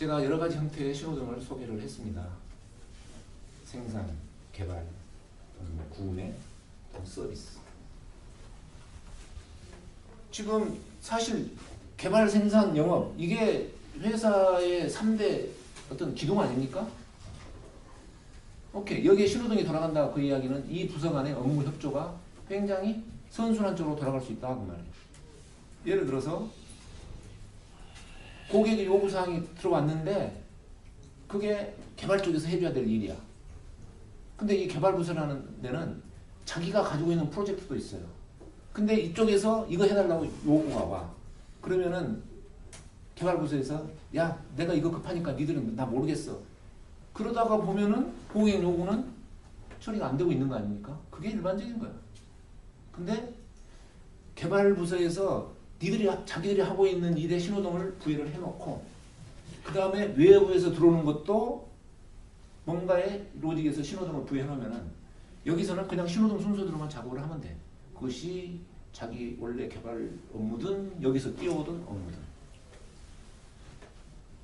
제가 여러 가지 형태의 신호등을 소개를 했습니다. 생산, 개발, 구매, 서비스. 지금 사실 개발, 생산, 영업 이게 회사의 3대 어떤 기둥 아닙니까? 오케이. 여기에 신호등이 돌아간다. 그 이야기는 이 부서 간의 업무 협조가 굉장히 선순환적으로 돌아갈 수 있다. 그 말이에요. 예를 들어서 고객의 요구사항이 들어왔는데 그게 개발 쪽에서 해줘야 될 일이야. 근데 이 개발부서라는 데는 자기가 가지고 있는 프로젝트도 있어요. 근데 이쪽에서 이거 해달라고 요구가 와. 그러면은 개발부서에서 야, 내가 이거 급하니까 니들은 나 모르겠어. 그러다가 보면은 고객 요구는 처리가 안 되고 있는 거 아닙니까? 그게 일반적인 거야. 근데 개발부서에서 니들이 자기들이 하고 있는 일에 신호등을 부여를 해놓고 그 다음에 외부에서 들어오는 것도 뭔가의 로직에서 신호등을 부여해놓으면은 여기서는 그냥 신호등 순서대로만 작업을 하면 돼. 그것이 자기 원래 개발 업무든 여기서 뛰어오던 업무든.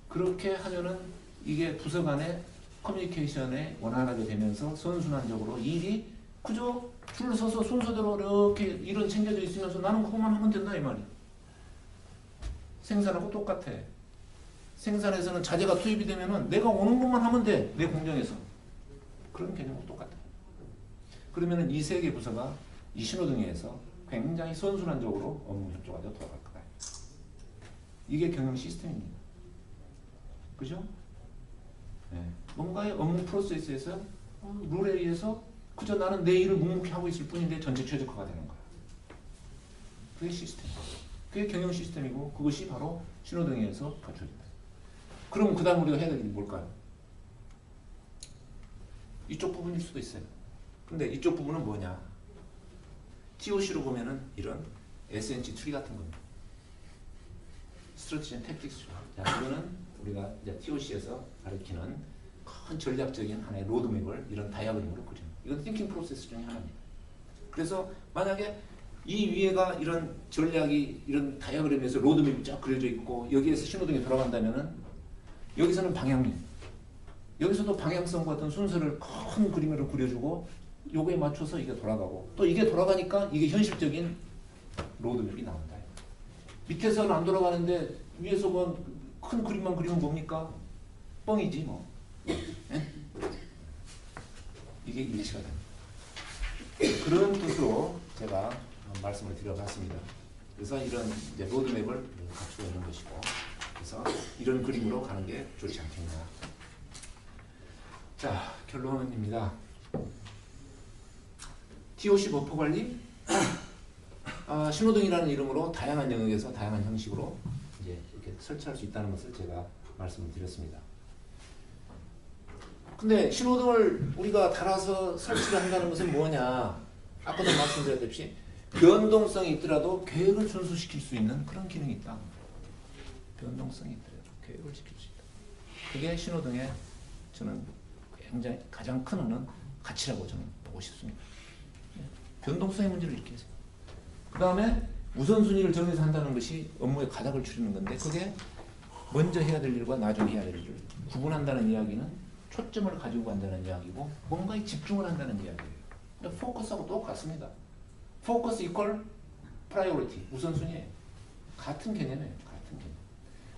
그렇게 하면은 이게 부서 간의 커뮤니케이션에 원활하게 되면서 선순환적으로 일이 그저 줄 서서 순서대로 이렇게 일은 챙겨져 있으면서 나는 그것만 하면 된다 이 말이야. 생산하고 똑같아. 생산에서는 자재가 투입이 되면은 내가 오는 것만 하면 돼. 내 공장에서. 그런 개념하고 똑같아. 그러면은 이 세 개 부서가 이 신호등에 의해서 굉장히 선순환적으로 업무 협조가 되어 돌아갈 거다. 이게 경영 시스템입니다. 그죠? 네. 뭔가의 업무 프로세스에서 룰에 의해서 그저 나는 내 일을 묵묵히 하고 있을 뿐인데 전체 최적화가 되는 거야. 그게 시스템. 그게 경영 시스템이고 그것이 바로 신호등에 의해서 갖춰진다. 그럼 그 다음 우리가 해야 될 일이 뭘까요? 이쪽 부분일 수도 있어요. 근데 이쪽 부분은 뭐냐? TOC로 보면은 이런 SNG 트리 같은 겁니다. 스트래티지 앤 택틱스. 자, 이거는 우리가 이제 TOC에서 가리키는 큰 전략적인 하나의 로드맵을 이런 다이아그램으로 그립니다. 이건 띵킹 프로세스 중에 하나입니다. 그래서 만약에 이 위에가 이런 전략이 이런 다이아그램에서 로드맵이 쫙 그려져 있고 여기에서 신호등이 돌아간다면은 여기서는 방향, 여기서도 방향성과 같은 순서를 큰 그림으로 그려주고 요거에 맞춰서 이게 돌아가고 또 이게 돌아가니까 이게 현실적인 로드맵이 나온다. 밑에서는 안 돌아가는데 위에서 뭐 큰 그림만 그리면 뭡니까? 뻥이지 뭐. 네? 이게 일치가 됩니다. 그런 뜻으로 제가 말씀을 드려봤습니다. 그래서 이런 이제 로드맵을 갖추고 있는 것이고 그래서 이런 그림으로 가는 게 좋지 않겠냐. 자, 결론입니다. TOC 버퍼 관리 신호등이라는 이름으로 다양한 영역에서 다양한 형식으로 이제 이렇게 설치할 수 있다는 것을 제가 말씀을 드렸습니다. 근데 신호등을 우리가 달아서 설치를 한다는 것은 뭐냐? 아까도 말씀드렸듯이 변동성이 있더라도 계획을 준수시킬 수 있는 그런 기능이 있다. 변동성이 있더라도 계획을 지킬 수 있다. 그게 신호등의 저는 굉장히 가장 큰 가치라고 저는 보고 싶습니다. 변동성의 문제를 일으키세요. 그 다음에 우선순위를 정해서 한다는 것이 업무의 가닥을 추리는 건데 그게 먼저 해야 될 일과 나중에 해야 될 일을 구분한다는 이야기는 초점을 가지고 간다는 이야기고 뭔가에 집중을 한다는 이야기예요. 포커스하고 똑같습니다. 포커스 이퀄 프라이오리티 우선순위예요. 같은 개념이에요. 같은 개념.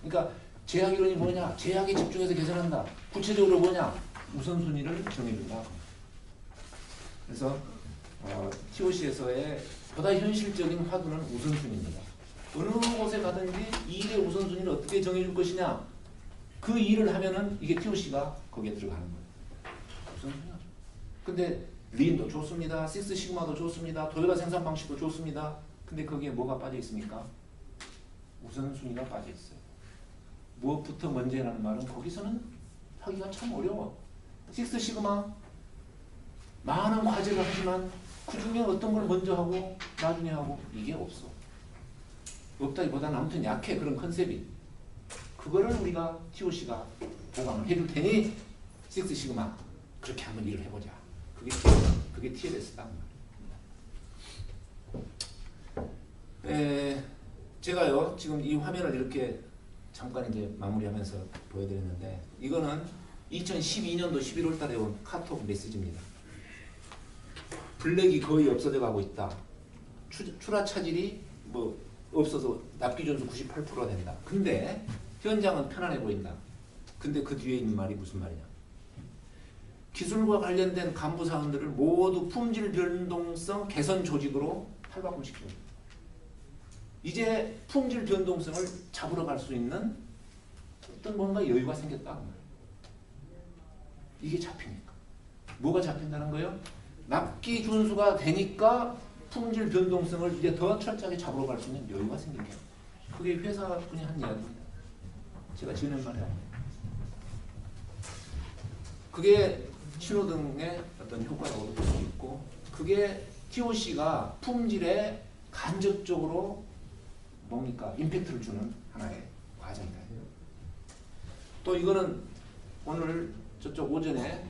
그러니까 제약 이론이 뭐냐? 제약에 집중해서 개선한다. 구체적으로 뭐냐? 우선순위를 정해준다. 그래서 TOC에서의 보다 현실적인 화두는 우선순위입니다. 어느 곳에 가든지 이 일의 우선순위를 어떻게 정해줄 것이냐 그 일을 하면은 이게 TOC가 거기에 들어가는 거예요. 우선순위가. 근데 린도 좋습니다. 식스 시그마도 좋습니다. 도요타 생산 방식도 좋습니다. 근데 거기에 뭐가 빠져 있습니까? 우선순위가 빠져 있어요. 무엇부터 먼저 해라는 말은 거기서는 하기가 참 어려워. 식스 시그마 많은 과제를 하지만 그 중에 어떤 걸 먼저 하고 나중에 하고 이게 없어. 없다기보다는 아무튼 약해. 그런 컨셉이. 그거를 우리가 TOC가 보강을 해줄 테니 식스 시그마 그렇게 한번 일을 해보자. 그게 TLS다. 제가요 지금 이 화면을 이렇게 잠깐 이제 마무리하면서 보여드렸는데 이거는 2012년도 11월 달에 온 카톡 메시지입니다. 블랙이 거의 없어져 가고 있다. 출하 차질이 뭐 없어서 납기 존수 98%가 된다. 근데 현장은 편안해 보인다. 근데 그 뒤에 있는 말이 무슨 말이냐? 기술과 관련된 간부 사원들을 모두 품질 변동성 개선 조직으로 탈바꿈시키고 이제 품질 변동성을 잡으러 갈 수 있는 어떤 뭔가 여유가 생겼다. 이게 잡히니까. 뭐가 잡힌다는 거예요? 납기 준수가 되니까 품질 변동성을 이제 더 철저하게 잡으러 갈 수 있는 여유가 생긴 거예요. 그게 회사분이 한 이야기입니다. 제가 지어낸 말이에요. 그게 신호등의 어떤 효과라고도 볼 수 있고 그게 TOC가 품질에 간접적으로 뭡니까? 임팩트를 주는 하나의 과정이다. 또 이거는 오늘 저쪽 오전에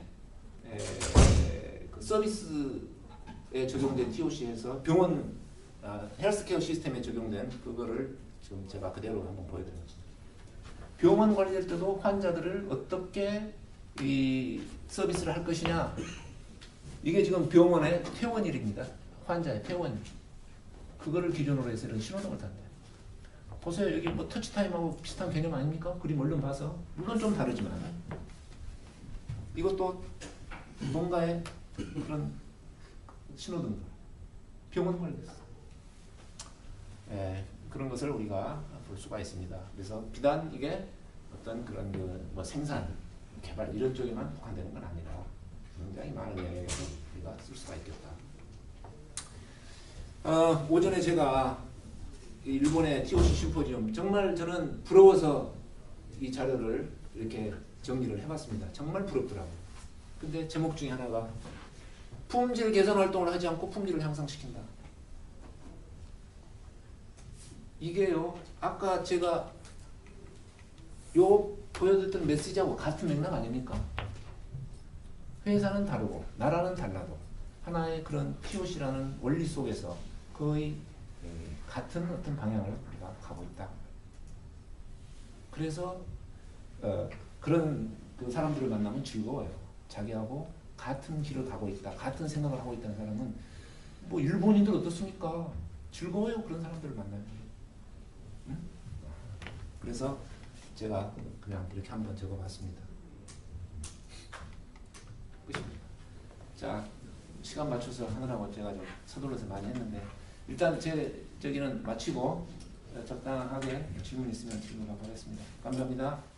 그 서비스에 적용된 TOC에서 병원 헬스케어 시스템에 적용된 그거를 지금 제가 그대로 한번 보여드렸습니다. 병원 관리할 때도 환자들을 어떻게 이 서비스를 할 것이냐 이게 지금 병원의 퇴원일입니다. 환자의 퇴원일. 그거를 기준으로 해서 이런 신호등을 단대요. 보세요. 여기 뭐 터치타임하고 비슷한 개념 아닙니까? 그림 얼른 봐서. 물론 좀 다르지만 이것도 뭔가의 그런 신호등들. 병원 관리됐어. 그런 것을 우리가 볼 수가 있습니다. 그래서 비단 이게 어떤 그런 뭐 생산, 개발 이런 쪽에만 국한되는 건 아니라 굉장히 많은 영역에서 우리가 쓸 수가 있겠다. 오전에 제가 일본의 TOC 심포지엄 정말 저는 부러워서 이 자료를 이렇게 정리를 해봤습니다. 정말 부럽더라고요. 근데 제목 중에 하나가 품질 개선 활동을 하지 않고 품질을 향상시킨다. 이게요. 아까 제가 요 보여드렸던 메시지하고 같은 맥락 아닙니까? 회사는 다르고 나라는 달라도 하나의 그런 TOC라는 원리 속에서 거의 같은 어떤 방향을 우리가 가고 있다. 그래서 그런 그 사람들을 만나면 즐거워요. 자기하고 같은 길을 가고 있다. 같은 생각을 하고 있다는 사람은 뭐 일본인들 어떻습니까? 즐거워요. 그런 사람들을 만나면. 응? 그래서 제가 그냥 이렇게 한번 적어봤습니다. 끝입니다. 자, 시간 맞춰서 하느라고 제가 좀 서둘러서 많이 했는데 일단 제 저기는 마치고 적당하게 질문 있으면 질문하고 하겠습니다. 감사합니다.